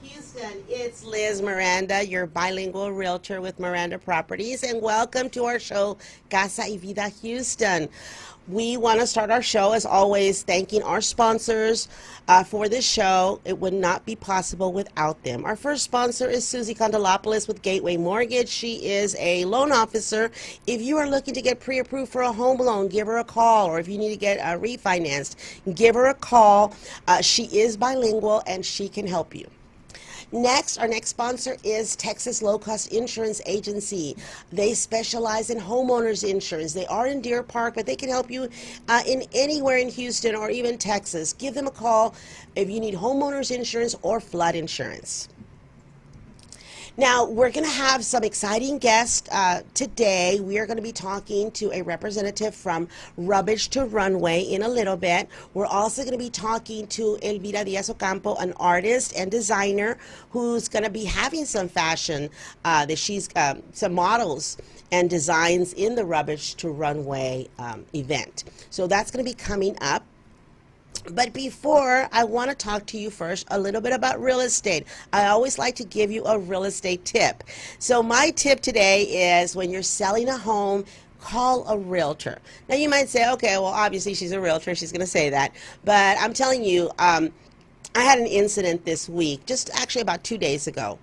Houston, it's Liz Miranda, your bilingual realtor with Miranda Properties, and welcome to our show, Casa y Vida Houston. We want to start our show, as always, thanking our sponsors for this show. It would not be possible without them. Our first sponsor is Susie Condelopoulos with Gateway Mortgage. She is a loan officer. If you are looking to get pre-approved for a home loan, give her a call, or if you need to get refinanced, give her a call. She is bilingual, and she can help you. Next, our next sponsor is Texas Low Cost Insurance Agency. They specialize in homeowners insurance. They are in Deer Park, but they can help you in anywhere in Houston or even Texas. Give them a call if you need homeowners insurance or flood insurance. Now, we're going to have some exciting guests today. We are going to be talking to a representative from Rubbish to Runway in a little bit. We're also going to be talking to Elvira Diaz Ocampo, an artist and designer who's going to be having some fashion, some models and designs in the Rubbish to Runway event. So that's going to be coming up. But before, I want to talk to you first a little bit about real estate. I always like to give you a real estate tip. So my tip today is when you're selling a home, call a realtor. Now you might say, okay, well obviously she's a realtor, she's going to say that. But I'm telling you, I had an incident this week, just actually about 2 days ago,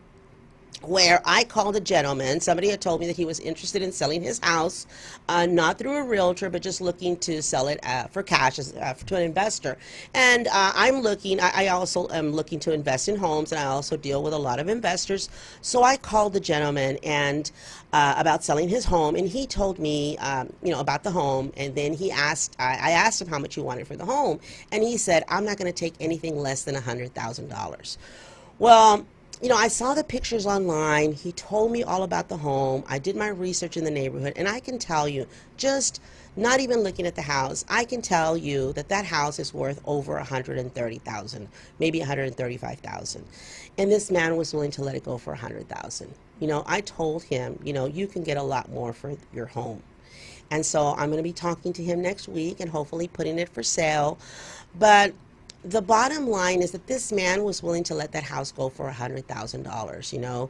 where I called a gentleman. Somebody had told me that he was interested in selling his house, not through a realtor, but just looking to sell it for cash to an investor. And I also am looking to invest in homes, and I also deal with a lot of investors. So I called the gentleman and about selling his home, and he told me, about the home. And then I asked him how much he wanted for the home, and he said, I'm not going to take anything less than $100,000. Well, I saw the pictures online. He told me all about the home. I did my research in the neighborhood, and I can tell you, just not even looking at the house, I can tell you that that house is worth over $130,000, maybe $135,000. And this man was willing to let it go for $100,000. I told him, you can get a lot more for your home. And so I'm going to be talking to him next week and hopefully putting it for sale. But the bottom line is that this man was willing to let that house go for $100,000,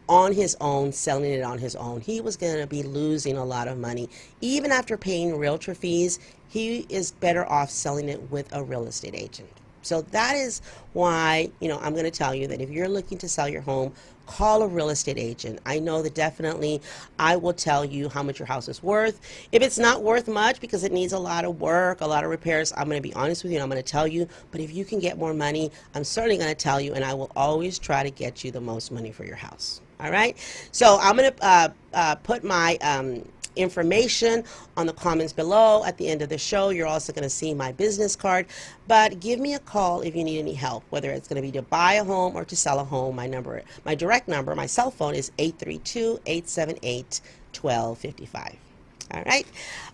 on his own, selling it on his own. He was going to be losing a lot of money. Even after paying realtor fees, he is better off selling it with a real estate agent. So that is why, I'm going to tell you that if you're looking to sell your home, call a real estate agent. I know that definitely I will tell you how much your house is worth. If it's not worth much because it needs a lot of work, a lot of repairs, I'm going to be honest with you and I'm going to tell you. But if you can get more money, I'm certainly going to tell you, and I will always try to get you the most money for your house. All right? So I'm going to put my information on the comments below at the end of the show. You're also going to see my business card, but give me a call if you need any help, whether it's going to be to buy a home or to sell a home. My direct number, my cell phone is 832-878-1255. All right.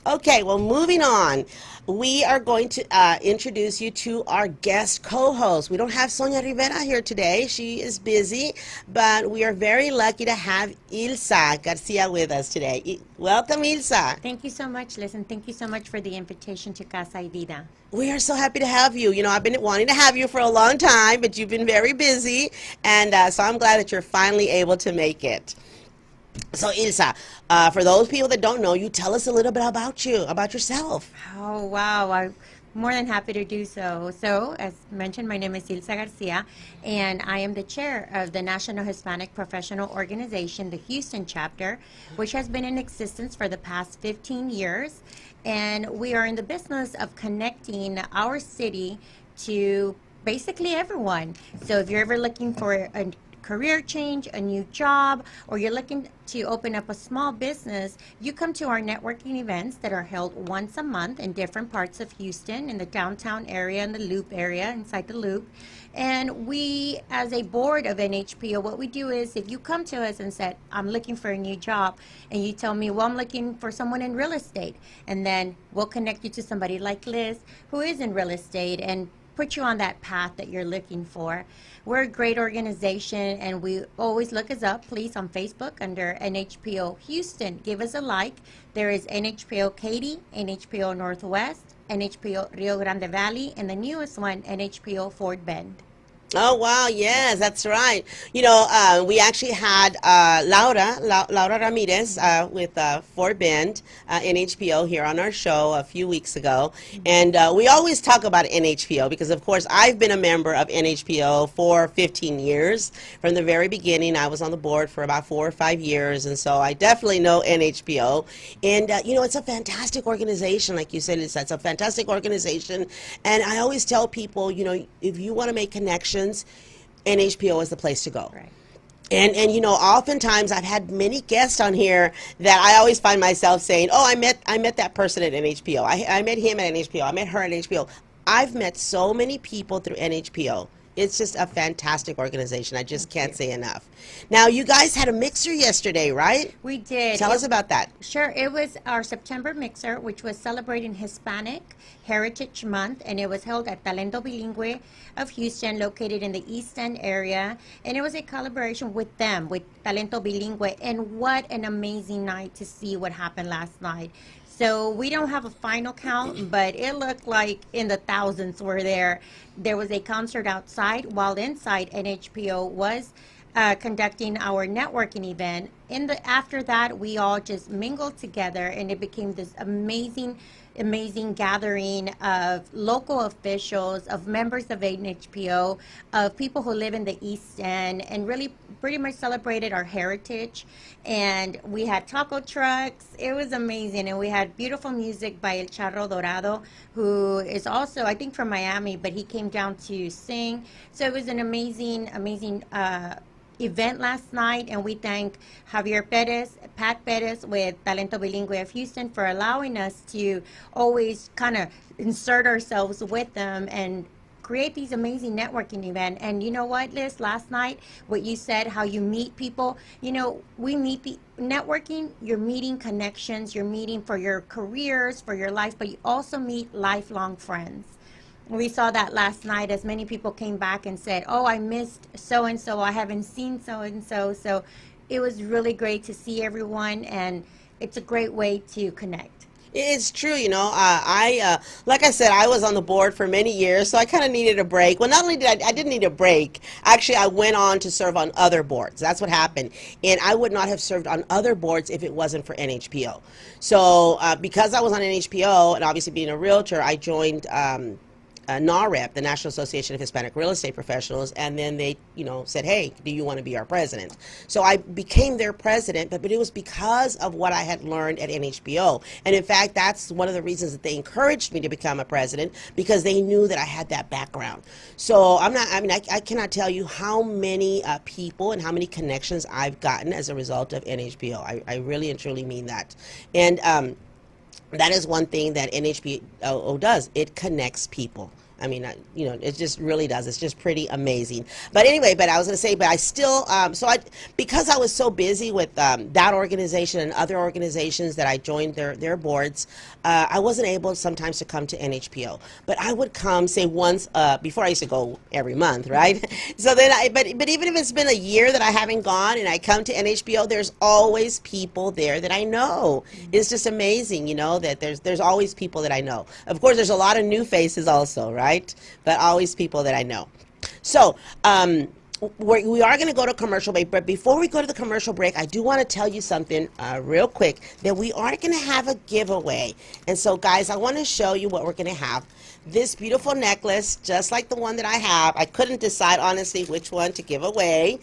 Okay, well, moving on. We are going to introduce you to our guest co-host. We don't have Sonia Rivera here today. She is busy, but we are very lucky to have Ilsa Garcia with us today. Welcome, Ilsa. Thank you so much, Liz, and thank you so much for the invitation to Casa y Vida. We are so happy to have you. I've been wanting to have you for a long time, but you've been very busy, and so I'm glad that you're finally able to make it. So Ilsa, for those people that don't know you, tell us a little bit about yourself. Oh, wow. I'm more than happy to do so. So, as mentioned, my name is Ilsa Garcia, and I am the chair of the National Hispanic Professional Organization, the Houston chapter, which has been in existence for the past 15 years. And we are in the business of connecting our city to basically everyone. So if you're ever looking for a career change, a new job, or you're looking to open up a small business, you come to our networking events that are held once a month in different parts of Houston, in the downtown area, in the Loop area, inside the Loop. And we, as a board of NHPO, what we do is if you come to us and said, I'm looking for a new job, and you tell me, well, I'm looking for someone in real estate, and then we'll connect you to somebody like Liz who is in real estate and put you on that path that you're looking for. We're a great organization, and we always look us up, please, on Facebook under NHPO Houston. Give us a like. There is NHPO Katy, NHPO Northwest, NHPO Rio Grande Valley, and the newest one, NHPO Fort Bend. Oh wow, yes, that's right. We actually had Laura Ramirez with For Bend NHPO here on our show a few weeks ago, and we always talk about NHPO because, of course, I've been a member of NHPO for 15 years. From the very beginning, I was on the board for about 4 or 5 years, and so I definitely know NHPO. And it's a fantastic organization, like you said, it's a fantastic organization. And I always tell people, if you want to make connections, NHPO is the place to go. Right. And oftentimes I've had many guests on here that I always find myself saying, "Oh, I met that person at NHPO. I met him at NHPO. I met her at NHPO." I've met so many people through NHPO. It's just a fantastic organization. I just can't say enough. Now, you guys had a mixer yesterday, right? We did. Tell us about that. Sure. It was our September mixer, which was celebrating Hispanic Heritage Month, and it was held at Talento Bilingüe of Houston, located in the East End area. And it was a collaboration with them, with Talento Bilingüe. And what an amazing night to see what happened last night. So we don't have a final count, but it looked like in the thousands were there. There was a concert outside, while inside NHPO was conducting our networking event. After that, we all just mingled together, and it became this amazing gathering of local officials, of members of NHPO, of people who live in the East End, and really pretty much celebrated our heritage. And we had taco trucks. It was amazing. And we had beautiful music by El Charro Dorado, who is also, I think, from Miami, but he came down to sing. So it was an amazing event last night, and we thank Pat Perez with Talento Bilingüe of Houston for allowing us to always kind of insert ourselves with them and create these amazing networking events. And you know what, Liz, last night, what you said, how you meet people, we meet the networking, you're meeting connections, you're meeting for your careers, for your life, but you also meet lifelong friends. We saw that last night as many people came back and said, "Oh, I missed so-and-so. I haven't seen so-and-so." So it was really great to see everyone, and it's a great way to connect. It's true, like I said, I was on the board for many years, so I kind of needed a break. Well, not only I didn't need a break, actually, I went on to serve on other boards. That's what happened. And I would not have served on other boards if it wasn't for NHPO. So because I was on NHPO, and obviously being a realtor, I joined NAREP, the National Association of Hispanic Real Estate Professionals, and then they, said, "Hey, do you want to be our president?" So I became their president, but it was because of what I had learned at NHPO. And in fact, that's one of the reasons that they encouraged me to become a president, because they knew that I had that background. So I cannot tell you how many people and how many connections I've gotten as a result of NHPO. I really and truly mean that. And that is one thing that NHPO does. It connects people. It just really does. It's just pretty amazing. But anyway, I was going to say, but I still, because I was so busy with that organization and other organizations that I joined their boards, I wasn't able sometimes to come to NHPO. But I would come, say, once, before I used to go every month, right? So then but even if it's been a year that I haven't gone and I come to NHPO, there's always people there that I know. It's just amazing, that there's always people that I know. Of course, there's a lot of new faces also, right? But always people that I know. So we are going to go to commercial break, but before we go to the commercial break, I do want to tell you something real quick, that we are going to have a giveaway. And so, guys, I want to show you what we're going to have. This beautiful necklace, just like the one that I have. I couldn't decide, honestly, which one to give away.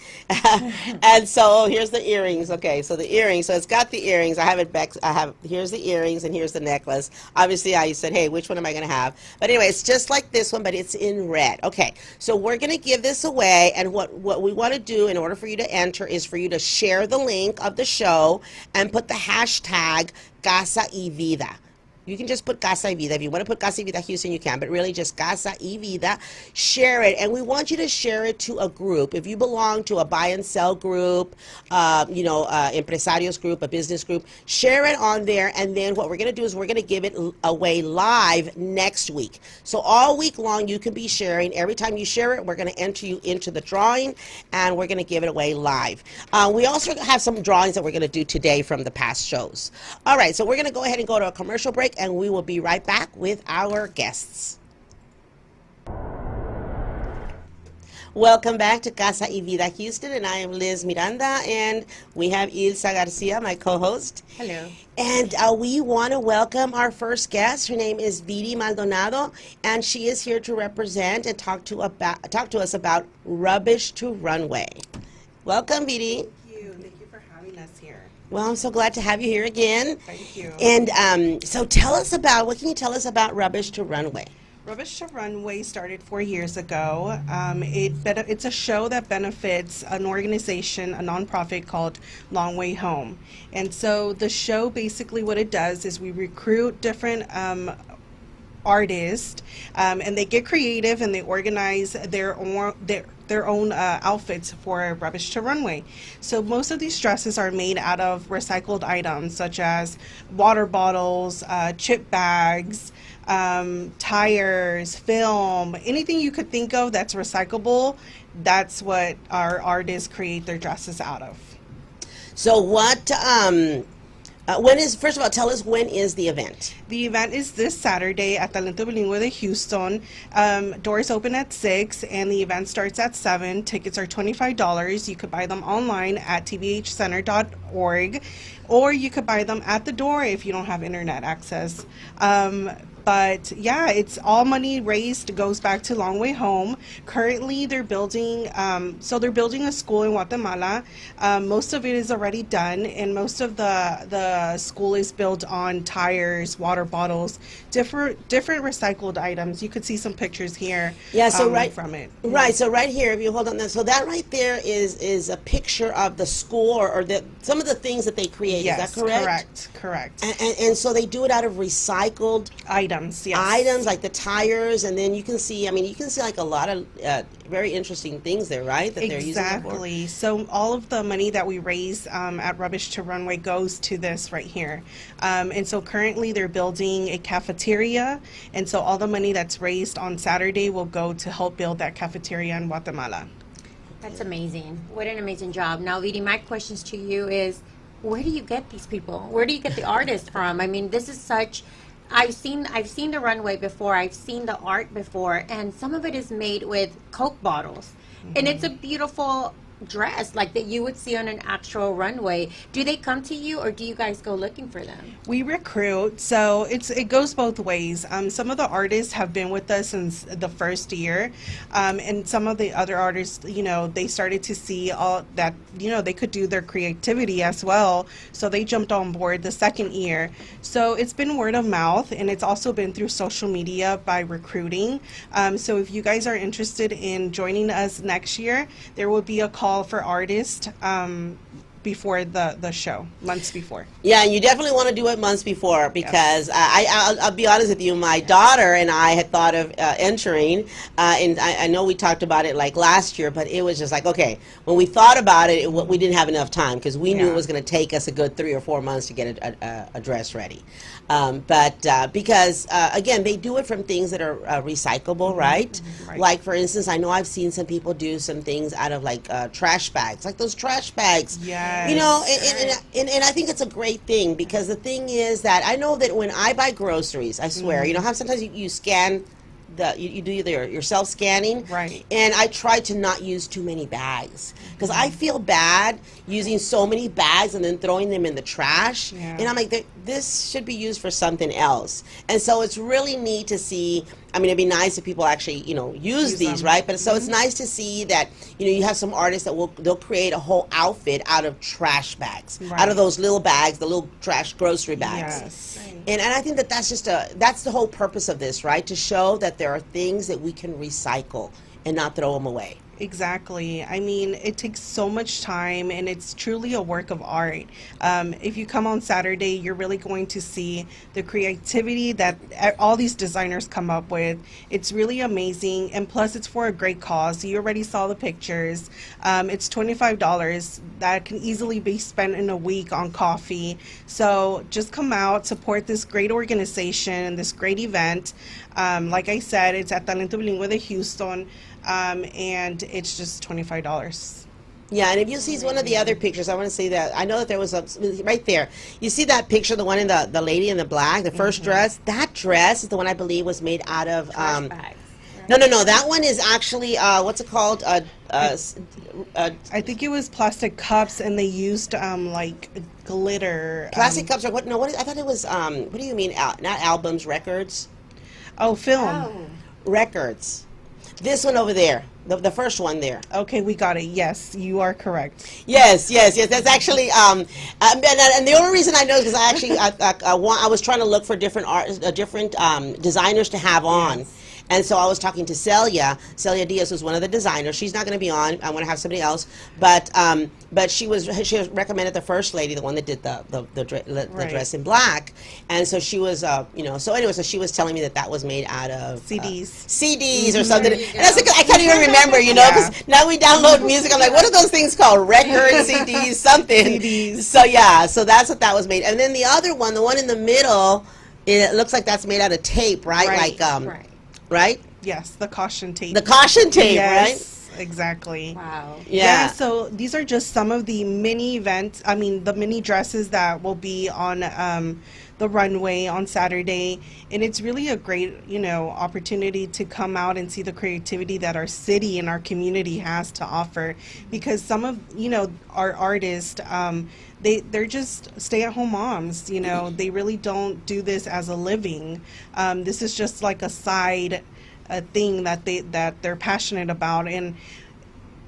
And so here's the earrings. Okay, so the earrings. So it's got the earrings. I have it back. Here's the earrings, and here's the necklace. Obviously, I said, hey, which one am I going to have? But anyway, it's just like this one, but it's in red. Okay, so we're going to give this away, and what we want to do in order for you to enter is for you to share the link of the show and put the hashtag Casa y Vida. You can just put Casa y Vida. If you want to put Casa y Vida Houston, you can, but really just Casa y Vida. Share it, and we want you to share it to a group. If you belong to a buy and sell group, empresarios group, a business group, share it on there, and then what we're going to do is we're going to give it away live next week. So all week long, you can be sharing. Every time you share it, we're going to enter you into the drawing, and we're going to give it away live. We also have some drawings that we're going to do today from the past shows. All right, so we're going to go ahead and go to a commercial break, and we will be right back with our guests. Welcome back to Casa y Vida Houston, and I am Liz Miranda, and we have Ilsa Garcia, my co-host. Hello. And we want to welcome our first guest. Her name is Vida Maldonado, and she is here to represent and talk to us about Rubbish to Runway. Welcome, Vida. Thank you for having us here. Well, I'm so glad to have you here again. Thank you. And so what can you tell us about Rubbish to Runway? Rubbish to Runway started 4 years ago. It's a show that benefits an organization, a nonprofit called Long Way Home. And so the show, basically what it does is we recruit different artists, and they get creative and they organize their own outfits for Rubbish to Runway. So most of these dresses are made out of recycled items such as water bottles, chip bags, tires, film, anything you could think of that's recyclable. That's what our artists create their dresses out of. So first of all, tell us, when is the event? The event is this Saturday at Talento Bilingüe de Houston. Doors open at 6 and the event starts at 7. Tickets are $25. You could buy them online at tbhcenter.org, or you could buy them at the door if you don't have internet access. But yeah, it's all money raised goes back to Long Way Home. Currently, they're building a school in Guatemala. Most of it is already done, and most of the school is built on tires, water bottles, different recycled items. You could see some pictures here. Yeah, so from it. Right, so right here, if you hold on that, so that right there is a picture of the school or some of the things that they create. Yes, is that correct? Correct. And so they do it out of recycled Items, yes. items like the tires, and then you can see like a lot of very interesting things there, right? That they're using it for. Exactly. So all of the money that we raise at Rubbish to Runway goes to this right here. And so currently they're building a cafeteria, and so all the money that's raised on Saturday will go to help build that cafeteria in Guatemala. That's amazing. What an amazing job. Now, Vidi, my questions to you is, where do you get these people? Where do you get the artists from? I mean, this is such... I've seen the runway before. I've seen the art before, and some of it is made with Coke bottles, and it's a beautiful dress like that you would see on an actual runway. Do they come to you, or do you guys go looking for them? We recruit, so it goes both ways. Some of the artists have been with us since the first year, and some of the other artists, they started to see all that, they could do their creativity as well, so they jumped on board the second year. So it's been word of mouth, and it's also been through social media by recruiting. So if you guys are interested in joining us next year, there will be a call for artists before the show, months before. Yeah, and you definitely want to do it months before, because I'll be honest with you, my daughter and I had thought of entering, and I know we talked about it like last year, but it was just like, okay, when we thought about it, we didn't have enough time, because we knew it was going to take us a good 3 or 4 months to get a dress ready. Because, again, they do it from things that are recyclable, right? Right. Like, for instance, I know I've seen some people do some things out of, like, trash bags, like those trash bags. Yes. And I think it's a great thing, because the thing is that I know that when I buy groceries, I swear, you know how sometimes you scan you do your self-scanning, right? And I try to not use too many bags, because I feel bad using so many bags and then throwing them in the trash. And I'm like, this should be used for something else. And so it's really neat to see. I mean, it'd be nice if people actually, use these, them. right? But so it's nice to see that, you have some artists that they'll create a whole outfit out of trash bags, out of those little bags, the little trash grocery bags. Yes. And I think that's the whole purpose of this, right? To show that there are things that we can recycle and not throw them away. Exactly. I mean, it takes so much time, and it's truly a work of art. If you come on Saturday, you're really going to see the creativity that all these designers come up with. It's really amazing, and plus it's for a great cause. You already saw the pictures. It's $25 that can easily be spent in a week on coffee. So just come out, support this great organization, this great event. Like I said, it's at Talento Bilingüe de Houston. And it's just $25. Yeah, and if you see one of the other pictures, I want to say that I know that there was right there. You see that picture, the one in the lady in the black, the first dress. That dress is the one I believe was made out of Trash bags. No. That one is actually what's it called? I think it was plastic cups, and they used like glitter. Plastic cups or what? No, what? I thought it was. What do you mean? Not albums, records. Oh, film. Oh. Records. This one over there, the first one there. Okay, we got it. Yes, you are correct. Yes. That's actually and the only reason I know is because I actually I was trying to look for different different designers to have on. Yes. And so I was talking to Celia Diaz, who's one of the designers. She's not going to be on. I want to have somebody else. But she recommended the first lady, the one that did the Right. dress in black. And so she was, So anyway, so she was telling me that was made out of CDs. or something. There you And I was like, go. I can't even remember, Yeah. because now we download music. I'm like, what are those things called? Records, CDs, something. CDs. So yeah, so that's what that was made. And then the other one, the one in the middle, it looks like that's made out of tape, right? Right. Like Right. right? Yes, the caution tape. The caution tape, Yes, exactly. Wow. right? Yeah. So these are just some of the mini events. I mean, the mini dresses that will be on the runway on Saturday, and it's really a great, opportunity to come out and see the creativity that our city and our community has to offer. Because some of, our artists, they're just stay-at-home moms. They really don't do this as a living. This is just like a side thing that they're passionate about, and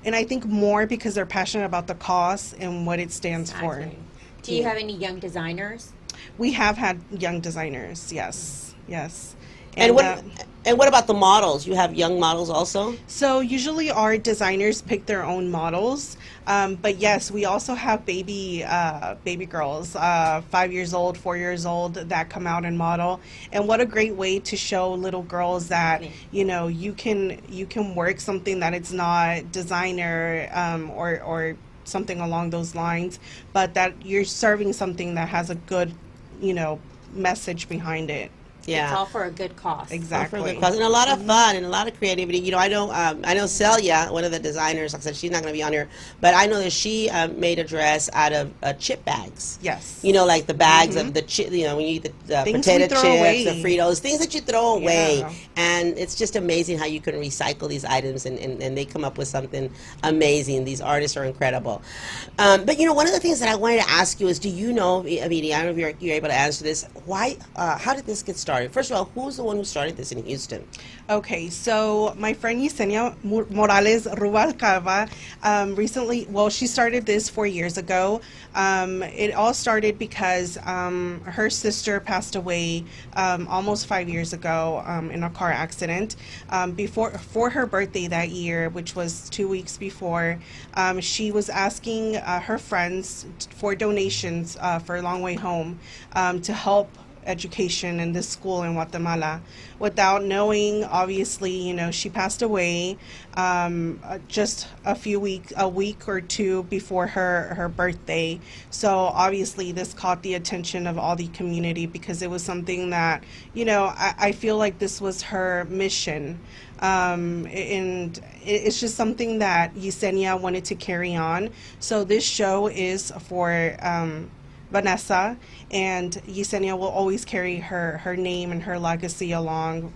I think more because they're passionate about the cause and what it stands for. Exactly. Do you have any young designers? We have had young designers, yes. And what about the models? You have young models also? So usually our designers pick their own models, but yes, we also have baby girls, 5 years old, 4 years old, that come out and model. And what a great way to show little girls that you can work something that it's not designer or something along those lines, but that you're serving something that has a good message behind it. Yeah. It's all for a good cause. Exactly. And a lot of fun and a lot of creativity. I know Celia, one of the designers. Like I said, she's not going to be on here, but I know that she made a dress out of chip bags. Yes. Like the bags of the chip. When you eat the Things potato we throw chips, away. the Fritos, things that you throw away. Yeah. And it's just amazing how you can recycle these items and they come up with something amazing. These artists are incredible. But one of the things that I wanted to ask you is, do you know, Vida, I don't know if you're able to answer this. Why? How did this get started? First of all, who's the one who started this in Houston? Okay, so my friend Yesenia Morales Rubalcaba recently, she started this 4 years ago. It all started because her sister passed away almost 5 years ago in a car accident. For her birthday that year, which was 2 weeks before, she was asking her friends for donations for a long way home to help education in this school in Guatemala. Without knowing, obviously, she passed away just a week or two before her birthday. So obviously this caught the attention of all the community because it was something that, I feel like this was her mission. And it's just something that Yesenia wanted to carry on. So this show is for Vanessa, and Yesenia will always carry her name and her legacy along.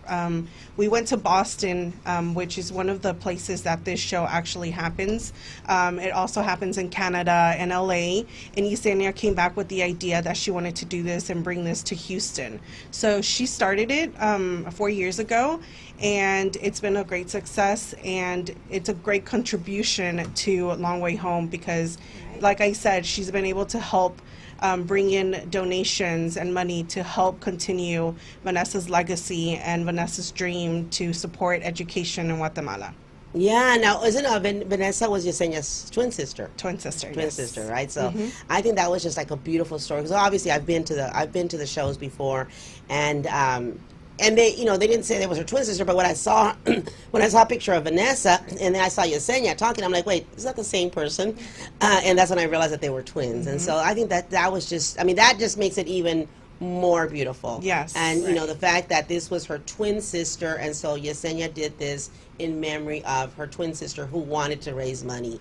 We went to Boston, which is one of the places that this show actually happens. It also happens in Canada and LA, and Yesenia came back with the idea that she wanted to do this and bring this to Houston. So she started it 4 years ago, and it's been a great success, and it's a great contribution to Long Way Home because, like I said, she's been able to help bring in donations and money to help continue Vanessa's legacy and Vanessa's dream to support education in Guatemala. Yeah, now isn't Vanessa was Yesenia's twin sister? Twin sister. Twin yes. sister, right? So I think that was just like a beautiful story because obviously I've been to the shows before, and they they didn't say they was her twin sister, but when I saw a picture of Vanessa and then I saw Yesenia talking, I'm like, wait, is that the same person? And that's when I realized that they were twins. And so I think that was just, that just makes it even more beautiful. Yes. And you know, the fact that this was her twin sister, and so Yesenia did this in memory of her twin sister who wanted to raise money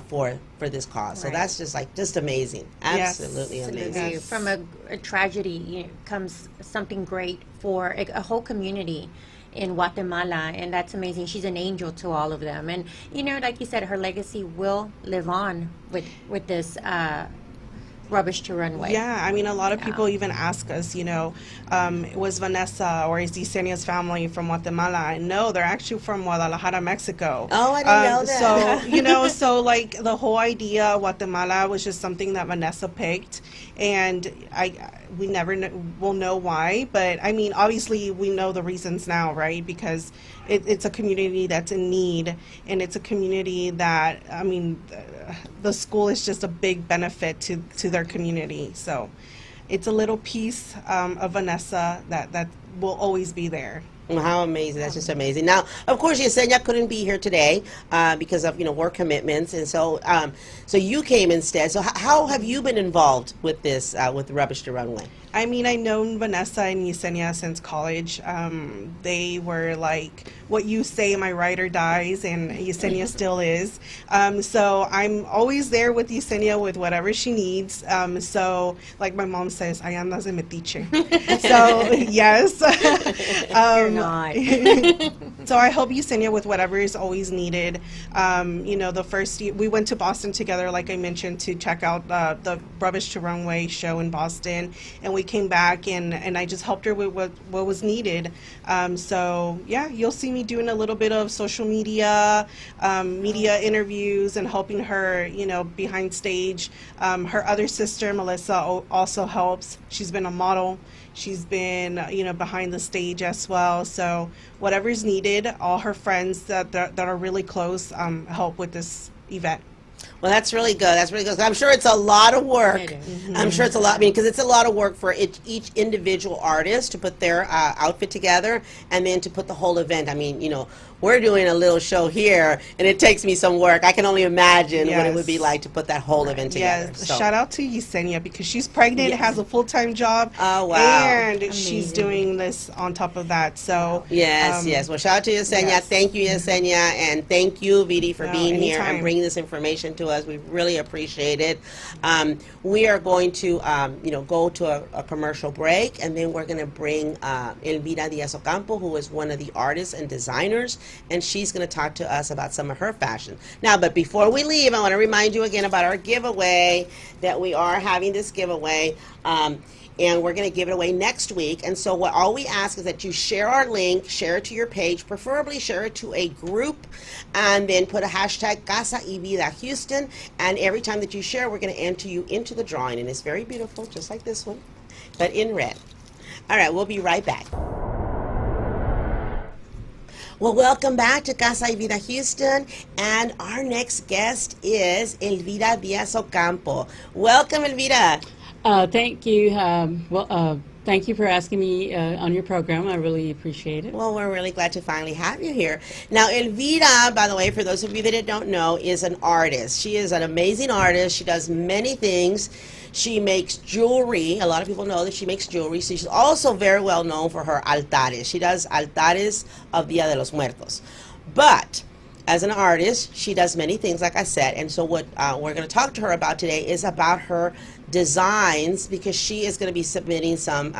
for this cause. So Right. that's just amazing. Yes. Absolutely amazing. Absolutely. Yes. From a tragedy, comes something great for a whole community in Guatemala, and that's amazing. She's an angel to all of them, and like you said, her legacy will live on with this Rubbish to Runway. Yeah, I mean, a lot of people even ask us, was Vanessa or is Yesenia's family from Guatemala? And no, they're actually from Guadalajara, Mexico. Oh, I didn't know that. So, so like the whole idea of Guatemala was just something that Vanessa picked, and we never will know why, but I mean, obviously we know the reasons now, right? Because it's a community that's in need, and it's a community that, I mean, the school is just a big benefit to their community. So it's a little piece of Vanessa that will always be there. How amazing. That's just amazing. Now, of course, Yesenia couldn't be here today because of, work commitments. And so so you came instead. So how have you been involved with this, with Rubbish to Runway? I mean, I've known Vanessa and Yesenia since college. They were like what you say, my ride or dies, and Yesenia still is. So I'm always there with Yesenia with whatever she needs. So like my mom says, I andas de metiche. So yes. You're not. So I help Yesenia with whatever is always needed. The first year we went to Boston together, like I mentioned, to check out the Rubbish to Runway show in Boston, and we came back and I just helped her with what was needed. So yeah, you'll see me doing a little bit of social media, media interviews, and helping her, behind stage. Her other sister, Melissa, also helps. She's been a model. She's been, behind the stage as well. So whatever's needed, all her friends that are really close help with this event. Well, that's really good. That's really good. I'm sure it's a lot of work. It is. I'm sure it's a lot, because it's a lot of work for each individual artist to put their outfit together and then to put the whole event. I mean, we're doing a little show here, and it takes me some work. I can only imagine what it would be like to put that whole event together. Yes, So. shout out to Yesenia because she's pregnant, has a full-time job, Oh, wow. and she's Amazing. doing this on top of that. So Yes, yes. Well, shout out to Yesenia. yes. Thank you, Yesenia, and thank you, Vidi, for No, being here and anytime. bringing this information to us. We really appreciate it. We are going to, go to a commercial break, and then we're going to bring Elvira Diaz Ocampo, who is one of the artists and designers, and she's going to talk to us about some of her fashion. Now, but before we leave, I want to remind you again about our giveaway, that we are having this giveaway. And we're going to give it away next week. And so all we ask is that you share our link, share it to your page, preferably share it to a group, and then put a hashtag Casa y Vida Houston. And every time that you share, we're going to enter you into the drawing. And it's very beautiful, just like this one, but in red. All right, we'll be right back. Well, welcome back to Casa y Vida Houston, and our next guest is Elvira Diaz Ocampo. Welcome, Elvira. Thank you. Thank you for asking me on your program. I really appreciate it. Well, we're really glad to finally have you here. Now, Elvira, by the way, for those of you that don't know, is an artist. She is an amazing artist. She does many things. She makes jewelry. A lot of people know that she makes jewelry. She's also very well known for her altares. She does altares of Dia de los Muertos. But as an artist, she does many things, like I said. And so what we're going to talk to her about today is about her designs, because she is going to be submitting some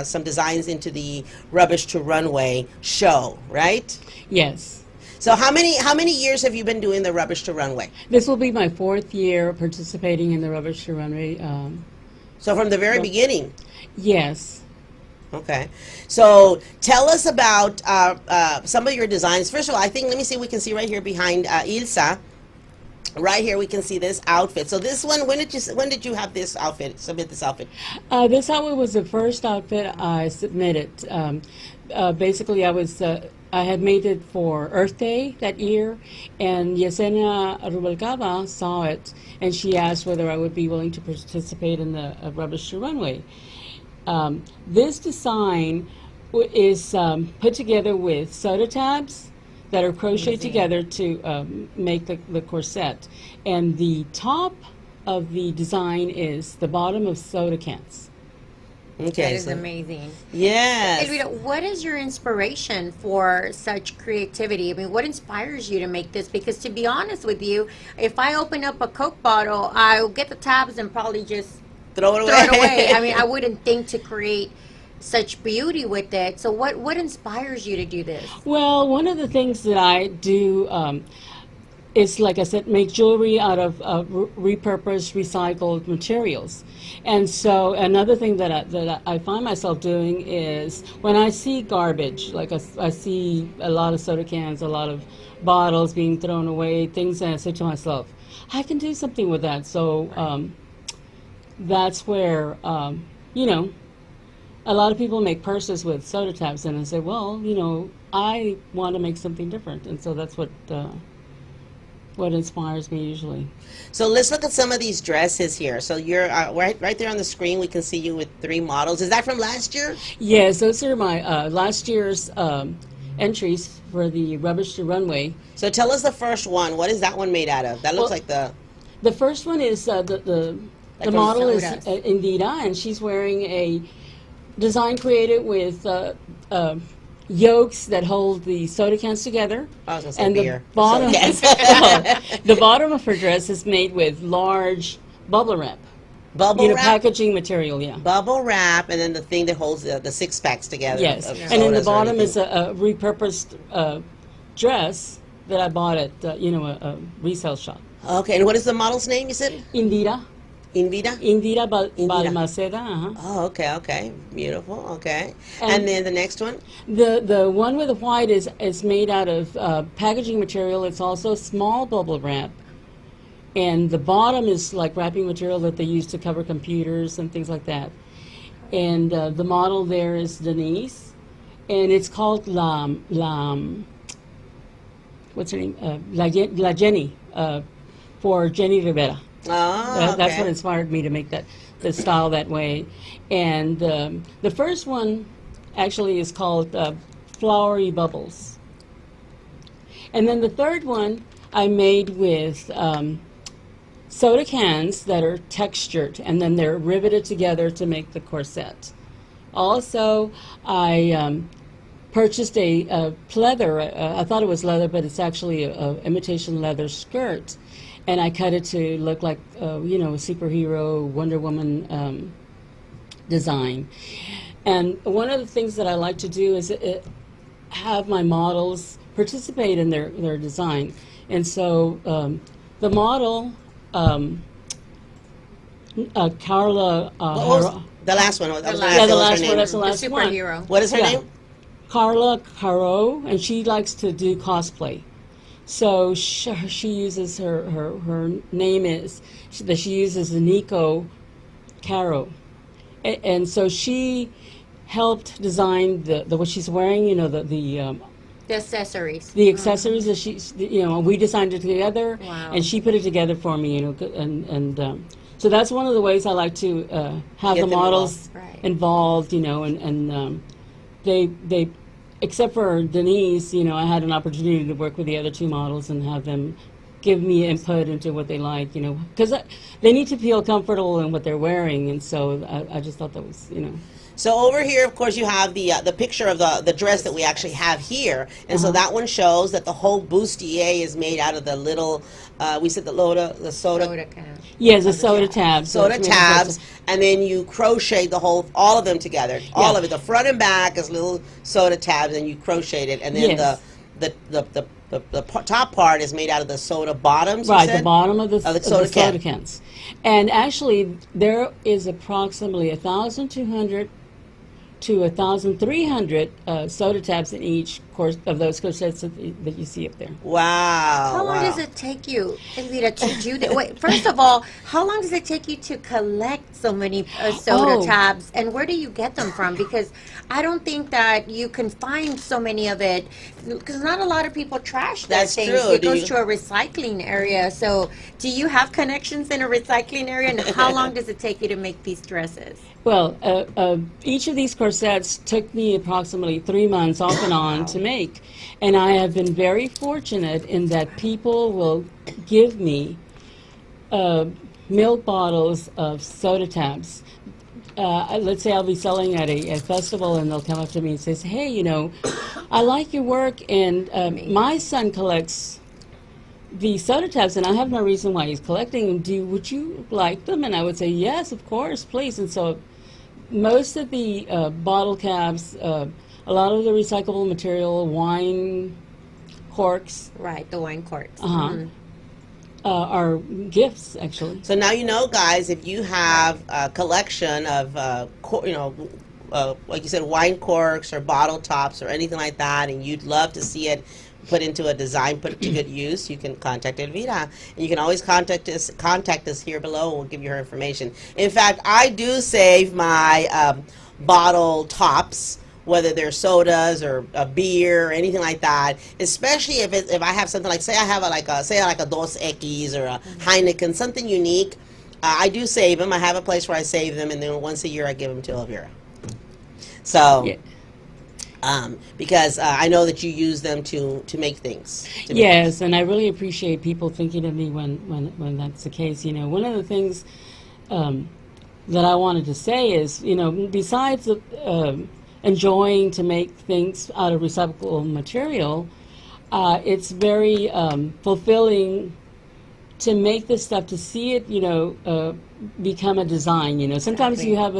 some designs into the Rubbish to Runway show, right? Yes. So how many years have you been doing the Rubbish to Runway? This will be my 4th year participating in the Rubbish to Runway. So from the very beginning. Yes. Okay. So tell us about some of your designs. First of all, I think, let me see, we can see right here behind Ilsa. Right here we can see this outfit. So this one, when did you have this outfit, submit this outfit? This outfit was the first outfit I submitted. Basically, I had made it for Earth Day that year, and Yesenia Rubalcaba saw it, and she asked whether I would be willing to participate in the Rubbish to Runway. This design is put together with soda tabs that are crocheted together to make the corset. And the top of the design is the bottom of soda cans. Okay, That is so- amazing. Yes. Elvira, what is your inspiration for such creativity? I mean, what inspires you to make this? Because to be honest with you, if I open up a Coke bottle, I'll get the tabs and probably just Throw it away. throw it away. I mean, I wouldn't think to create such beauty with it. So what inspires you to do this? Well, one of the things that I do is, like I said, make jewelry out of repurposed, recycled materials. And so another thing that I find myself doing is when I see garbage, like I see a lot of soda cans, a lot of bottles being thrown away, things that I say to myself, I can do something with that. So that's where, you know, a lot of people make purses with soda tabs, and I say, well, you know, I want to make something different. And so that's what inspires me usually. So let's look at some of these dresses here. So you're right there on the screen. We can see you with 3 models. Is that from last year? Yes, those are my last year's entries for the Rubbish to Runway. So tell us the first one. What is that one made out of? That looks Well, like the... The first one is the from model is sodas. Vida, and she's wearing a design created with yolks that hold the soda cans together. I was going to say And the beer. bottom, So, yes. the bottom of her dress is made with large bubble wrap. Bubble wrap? Packaging material, yeah. Bubble wrap, and then the thing that holds the 6-packs together. Yes, of and in the sodas or bottom anything. is a repurposed dress that I bought at a resale shop. Okay, and what is the model's name, you said? Indira Invida? Balmaceda. Uh-huh. Oh, okay. Beautiful, okay. And- And then the next one? The one with the white is made out of packaging material. It's also small bubble wrap, and the bottom is like wrapping material that they use to cover computers and things like that. And the model there is Denise, and it's called what's her name? La Jenny, for Jenny Rivera. Oh, That's what okay. inspired me to make the style that way. And the first one actually is called Flowery Bubbles. And then the third one I made with soda cans that are textured, and then they're riveted together to make the corset. Also, I purchased a pleather. I thought it was leather, but it's actually a imitation leather skirt. And I cut it to look like, a superhero, Wonder Woman design. And one of the things that I like to do is have my models participate in their design. And so the model, Carla, What was the last one? That was last- yeah, what the was her last name? one, that's the The last one. superhero. What is her Yeah. name? Carla Caro, and she likes to do cosplay. So she uses her name is that she uses Nico Caro, and so she helped design the what she's wearing. You know The accessories. the accessories that we designed it together, Wow. and she put it together for me. And so that's one of the ways I like to have Get the them models involved. involved. And they. Except for Denise, I had an opportunity to work with the other 2 models and have them give me input into what they like, because they need to feel comfortable in what they're wearing, and so I just thought that was, So over here, of course, you have the picture of the dress that we actually have here, and so that one shows that the whole bustier is made out of the little, we said the soda Soda can. yes, the soda tabs. soda It's made of tabs, and then you crochet all of them together, all of it, the front and back is little soda tabs, and you crocheted it, and then Yes. the top part is made out of the soda bottoms. you Right, said? the bottom of the soda can. cans. And actually, there is approximately 1,200 to 1,300 soda tabs in each course of those corsets that you see up there. Wow. How long wow. does it take you, Elvira, to do that? Wait, first of all, how long does it take you to collect so many soda Oh. tabs, and where do you get them from? Because I don't think that you can find so many of it, because not a lot of people trash their That's things. true. It Do goes you- to a recycling area. So do you have connections in a recycling area, and how long does it take you to make these dresses? Well, each of these corsets took me approximately 3 months off and on to make. And I have been very fortunate in that people will give me milk bottles of soda tabs. let's say I'll be selling at a festival, and they'll come up to me and says, "Hey, I like your work, and my son collects the soda tabs, and I have no reason why he's collecting them. Would you like them?" And I would say, "Yes, of course, please." And so most of the bottle caps, a lot of the recyclable material, wine corks, Right, the wine corks. are gifts, actually. So now you know, guys, if you have a collection of, like you said, wine corks or bottle tops or anything like that, and you'd love to see it put into a design, put to good use, you can contact Vida. And you can always contact us here below, and we'll give you her information. In fact, I do save my bottle tops, whether they're sodas or a beer or anything like that, especially if I have something like, say I have a Dos Equis or a Heineken, something unique. I do save them. I have a place where I save them, and then once a year I give them to Elvira. So, Yeah. Because I know that you use them to make things. Yes, and I really appreciate people thinking of me when that's the case. One of the things that I wanted to say is, besides enjoying to make things out of recyclable material, it's very fulfilling to make this stuff, to see it, become a design. Sometimes you have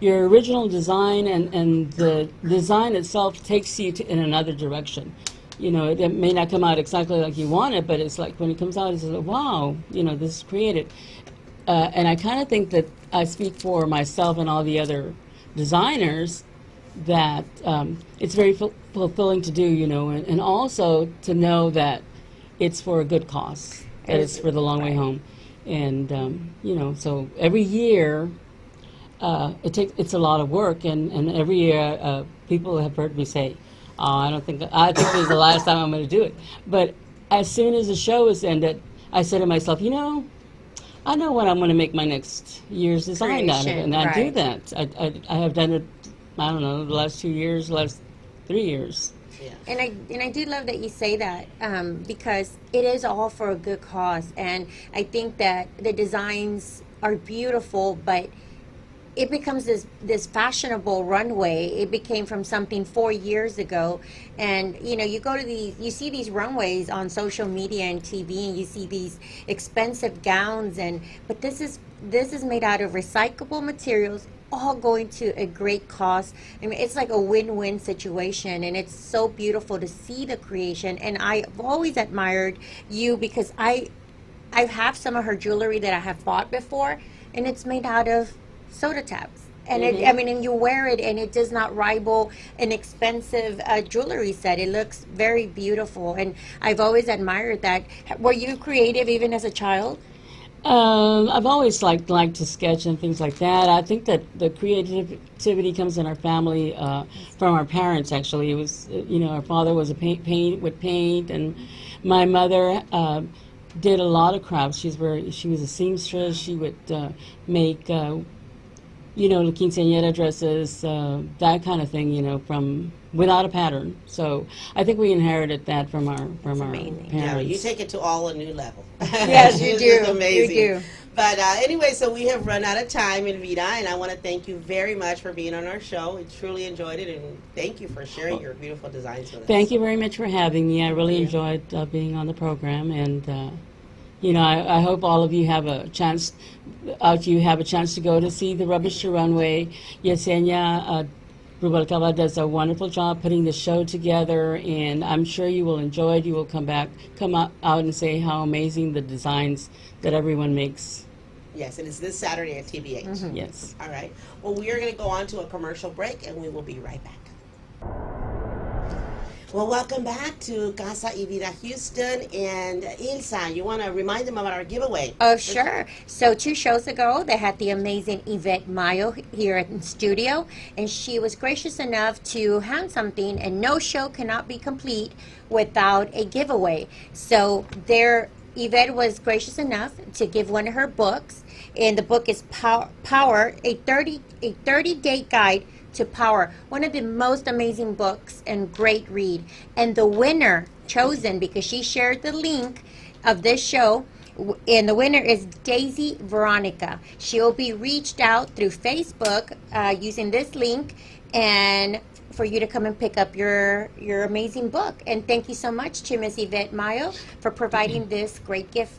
your original design, and the design itself takes you in another direction. It may not come out exactly like you want it, but it's like when it comes out, it's like, wow, this is created. And I kind of think that I speak for myself and all the other designers that it's very fulfilling to do, and also to know that it's for a good cause, that it's for the long way home. And, so every year, it's a lot of work, and every year people have heard me say, "Oh, I think this is the last time I'm going to do it." But as soon as the show is ended, I said to myself, I know what I'm going to make my next year's design out of it, and I do that. I have done it, I don't know, the last 2 years, last 3 years. Yeah. And I do love that you say that, because it is all for a good cause, and I think that the designs are beautiful, but it becomes this fashionable runway. It became from something 4 years ago, and you go to you see these runways on social media and TV, and you see these expensive gowns, but this is made out of recyclable materials, all going to a great cause. I mean, it's like a win-win situation, and it's so beautiful to see the creation. And I've always admired you, because I have some of her jewelry that I have bought before, and it's made out of soda tabs. And and you wear it, and it does not rival an expensive jewelry set. It looks very beautiful, and I've always admired that. Were you creative even as a child? I've always liked to sketch and things like that. I think that the creativity comes in our family from our parents. Actually, it was our father was a paint, and my mother did a lot of crafts. She was a seamstress. She would make quinceañera dresses, that kind of thing. From without a pattern. So I think we inherited that from our parents. Yeah, you take it to a new level. Yes, you do. It's amazing. You do. But anyway, so we have run out of time in Vida, and I want to thank you very much for being on our show. We truly enjoyed it, and thank you for sharing your beautiful designs with us. Thank you very much for having me. I really enjoyed being on the program, and I hope all of you have a chance. You have a chance to go to see the Rubbish to Runway. Yesenia Rubalcaba does a wonderful job putting the show together, and I'm sure you will enjoy it. You will come out and say how amazing the designs that everyone makes. Yes, and it's this Saturday at TBH. Yes. All right. Well, we are going to go on to a commercial break, and we will be right back. Well, welcome back to Casa y Vida Houston. And Ilsa, you want to remind them about our giveaway? Oh, sure. So 2 shows ago, they had the amazing Yvette Mayo here in studio, and she was gracious enough to hand something, and no show cannot be complete without a giveaway. So Yvette was gracious enough to give one of her books, and the book is Power, a 30-day guide to Power, one of the most amazing books and great read. And the winner chosen, because she shared the link of this show, And the winner is Daisy Veronica. She'll be reached out through Facebook using this link, and for you to come and pick up your amazing book. And thank you so much to Miss Yvette Mayo for providing this great gift.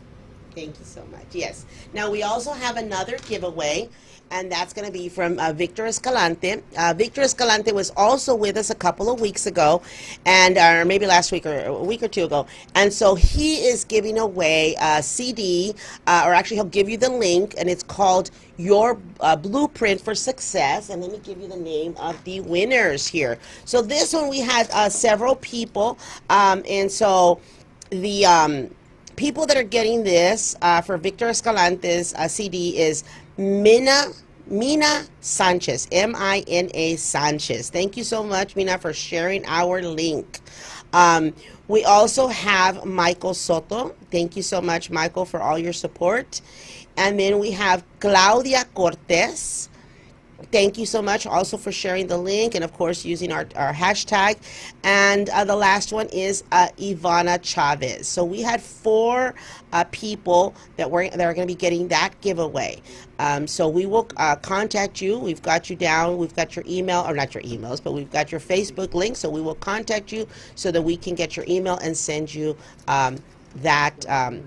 Thank you so much. Yes. Now we also have another giveaway, and that's going to be from Victor Escalante. Victor Escalante was also with us a couple of weeks ago, and or maybe last week or a week or two ago. And so he is giving away a CD, or actually he'll give you the link, and it's called Your Blueprint for Success. And let me give you the name of the winners here. So this one we had several people, and so the people that are getting this for Victor Escalante's CD is Mina Sanchez, Mina Sanchez. Thank you so much, Mina, for sharing our link. We also have Michael Soto. Thank you so much, Michael, for all your support. And then we have Claudia Cortez. Thank you so much also for sharing the link and, of course, using our hashtag. And the last one is Ivana Chavez. So we had 4 people that are going to be getting that giveaway. So we will contact you. We've got you down. We've got your email, or not your emails, but we've got your Facebook link. So we will contact you so that we can get your email and send you that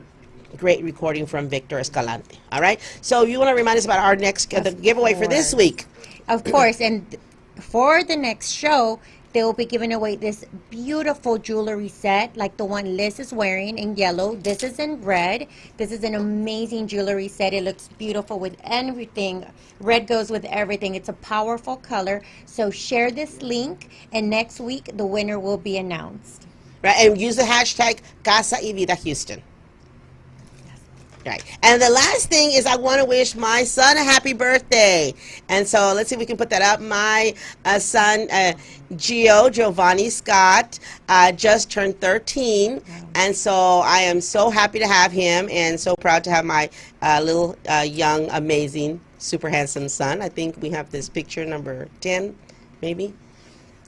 great recording from Victor Escalante. All right. So you want to remind us about our next the giveaway for this week? Of course. And for the next show, they will be giving away this beautiful jewelry set like the one Liz is wearing in yellow. This is in red. This is an amazing jewelry set. It looks beautiful with everything. Red goes with everything. It's a powerful color. So share this link, and next week the winner will be announced. Right. And use the hashtag Casa y Vida Houston. Right. And the last thing is I want to wish my son a happy birthday. And so let's see if we can put that up. My son, Giovanni Scott, just turned 13. And so I am so happy to have him and so proud to have my little young, amazing, super handsome son. I think we have this picture number 10, maybe,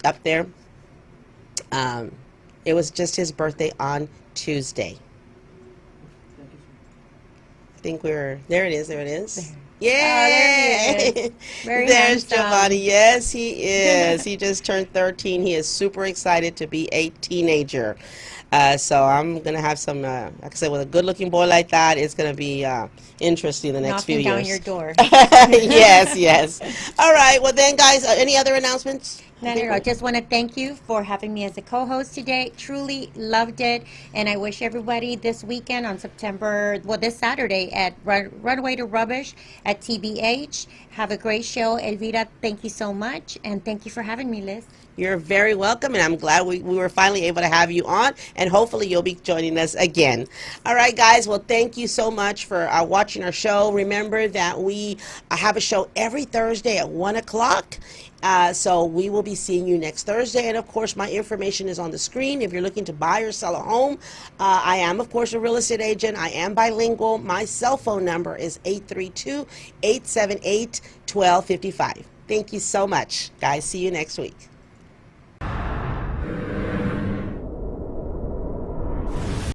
up there. It was just his birthday on Tuesday. Think there it is. Yay! Oh, there he is. Very There's handsome. Giovanni. Yes, he is. He just turned 13. He is super excited to be a teenager. So I'm going to have some, like I said, with a good-looking boy like that, it's going to be interesting the next few Knocking years. down your door. Yes. All right. Well, then, guys, any other announcements? No. Just want to thank you for having me as a co-host today. Truly loved it. And I wish everybody this weekend on this Saturday at Runway to Rubbish at TBH. Have a great show. Elvira, thank you so much. And thank you for having me, Liz. You're very welcome, and I'm glad we were finally able to have you on, and hopefully you'll be joining us again. All right, guys, well, thank you so much for watching our show. Remember that we have a show every Thursday at 1 o'clock. So we will be seeing you next Thursday. And, of course, my information is on the screen. If you're looking to buy or sell a home, I am, of course, a real estate agent. I am bilingual. My cell phone number is 832-878-1255. Thank you so much, guys. See you next week.